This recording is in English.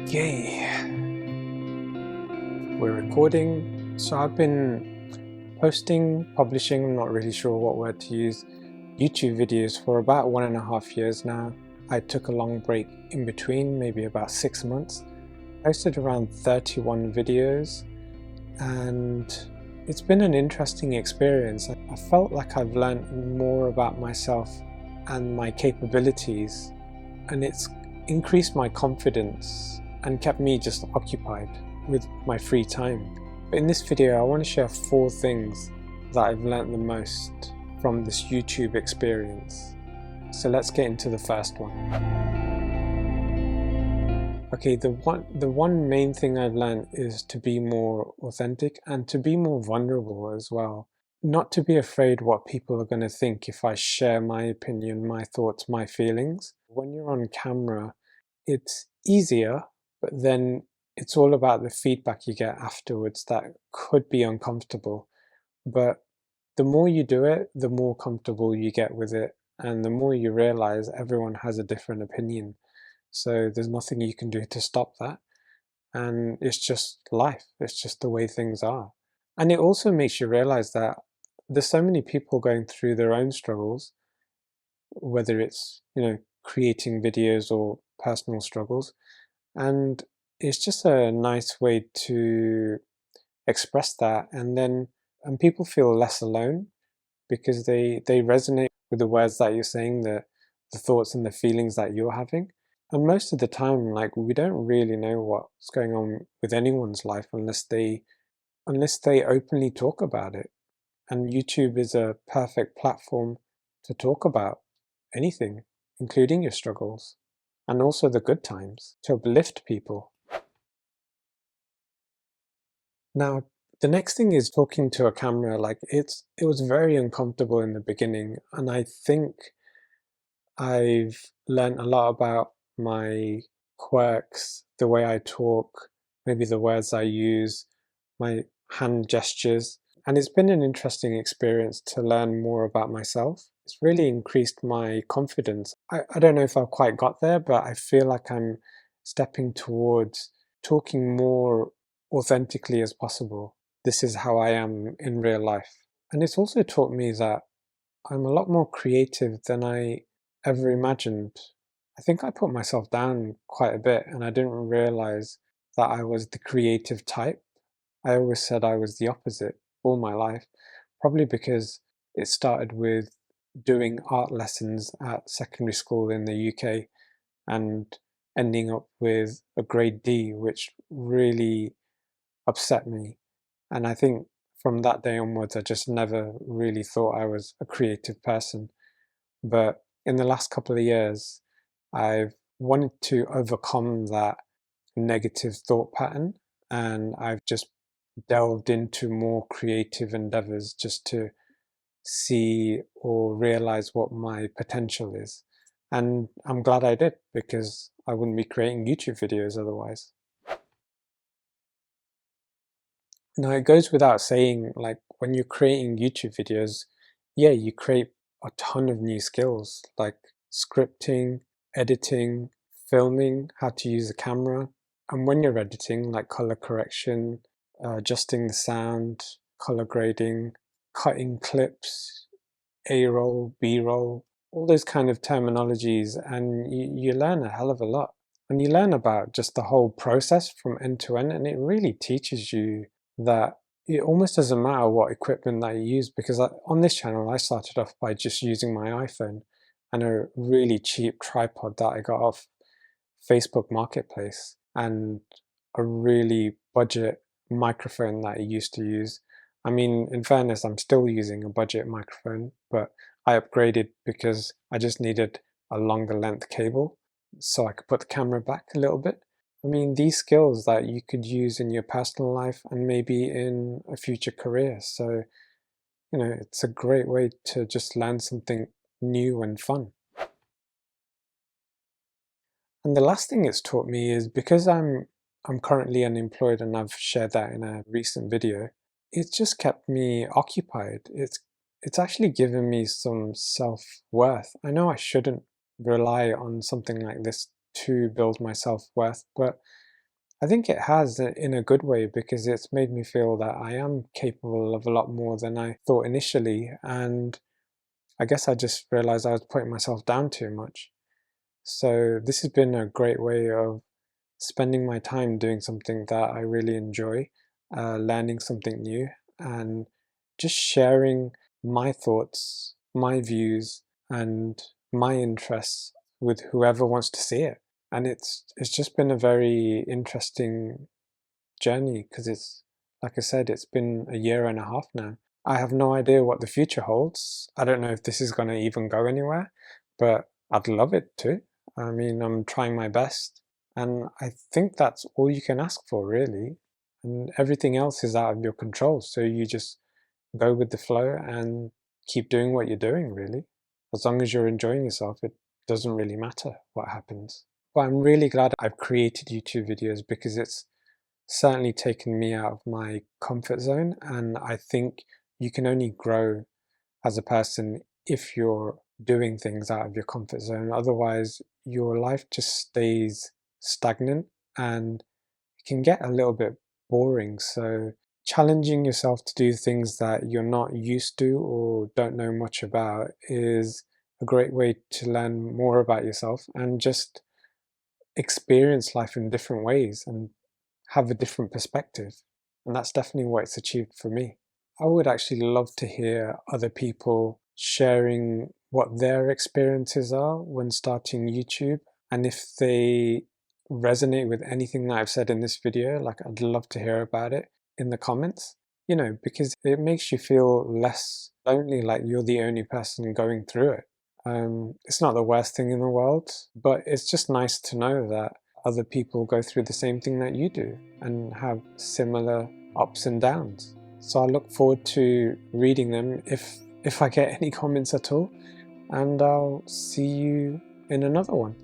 Okay, we're recording. So I've been posting, publishing, I'm not really sure what word to use, YouTube videos for about 1.5 years now. I took a long break in between, maybe about 6 months. Posted around 31 videos and it's been an interesting experience. I felt like I've learned more about myself and my capabilities, and it's increased my confidence and kept me just occupied with my free time. But in this video I want to share 4 things that I've learned the most from this YouTube experience. So let's get into the first one. Okay, the one main thing I've learned is to be more authentic and to be more vulnerable as well. Not to be afraid what people are going to think if I share my opinion, my thoughts, my feelings. When you're on camera, it's easier, but then it's all about the feedback you get afterwards that could be uncomfortable. But the more you do it, the more comfortable you get with it, and the more you realize everyone has a different opinion. So there's nothing you can do to stop that. And it's just life. It's just the way things are. And it also makes you realize that there's so many people going through their own struggles, whether it's, creating videos or personal struggles. And it's just a nice way to express that. And people feel less alone because they resonate with the words that you're saying, the thoughts and the feelings that you're having. And most of the time, like, we don't really know what's going on with anyone's life unless they openly talk about it. And YouTube is a perfect platform to talk about anything, including your struggles and also the good times, to uplift people. Now, the next thing is talking to a camera. Like, it was very uncomfortable in the beginning, and I think I've learned a lot about my quirks, the way I talk, maybe the words I use, my hand gestures. And it's been an interesting experience to learn more about myself. It's really increased my confidence. I don't know if I've quite got there, but I feel like I'm stepping towards talking more authentically as possible. This is how I am in real life. And it's also taught me that I'm a lot more creative than I ever imagined. I think I put myself down quite a bit and I didn't realize that I was the creative type. I always said I was the opposite all my life, probably because it started with doing art lessons at secondary school in the UK and ending up with a grade D, which really upset me. And I think from that day onwards, I just never really thought I was a creative person. But in the last couple of years, I've wanted to overcome that negative thought pattern, and I've just delved into more creative endeavors just to see or realize what my potential is. And I'm glad I did, because I wouldn't be creating YouTube videos otherwise. Now, it goes without saying, like, when you're creating YouTube videos, yeah, you create a ton of new skills like scripting, editing, filming, how to use a camera. And when you're editing, like color correction, adjusting the sound, color grading, cutting clips, A-roll, B-roll, all those kind of terminologies, and you learn a hell of a lot. And you learn about just the whole process from end to end, and it really teaches you that it almost doesn't matter what equipment that you use, because on this channel I started off by just using my iPhone and a really cheap tripod that I got off Facebook Marketplace and a really budget microphone that I used to use. I mean, in fairness, I'm still using a budget microphone, but I upgraded because I just needed a longer length cable so I could put the camera back a little bit. I mean, these skills that you could use in your personal life and maybe in a future career. So, it's a great way to just learn something new and fun. And the last thing it's taught me is, because I'm currently unemployed and I've shared that in a recent video, it's just kept me occupied. It's actually given me some self-worth. I know I shouldn't rely on something like this to build my self-worth, but I think it has in a good way, because it's made me feel that I am capable of a lot more than I thought initially, and I guess I just realized I was putting myself down too much. So this has been a great way of spending my time doing something that I really enjoy, learning something new, and just sharing my thoughts, my views, and my interests with whoever wants to see it. And it's just been a very interesting journey, because it's, like I said, it's been a year and a half now. I have no idea what the future holds. I don't know if this is going to even go anywhere, but I'd love it to. I mean, I'm trying my best, and I think that's all you can ask for, really. And everything else is out of your control, so you just go with the flow and keep doing what you're doing, really. As long as you're enjoying yourself, it doesn't really matter what happens. But I'm really glad I've created YouTube videos, because it's certainly taken me out of my comfort zone, and I think you can only grow as a person if you're doing things out of your comfort zone. Otherwise, your life just stays stagnant and it can get a little bit boring. So challenging yourself to do things that you're not used to or don't know much about is a great way to learn more about yourself and just experience life in different ways and have a different perspective. And that's definitely what it's achieved for me. I would actually love to hear other people sharing what their experiences are when starting YouTube. And if they resonate with anything that I've said in this video, like, I'd love to hear about it in the comments, because it makes you feel less lonely, like you're the only person going through it. It's not the worst thing in the world, but it's just nice to know that other people go through the same thing that you do and have similar ups and downs. So I look forward to reading them if I get any comments at all, and I'll see you in another one.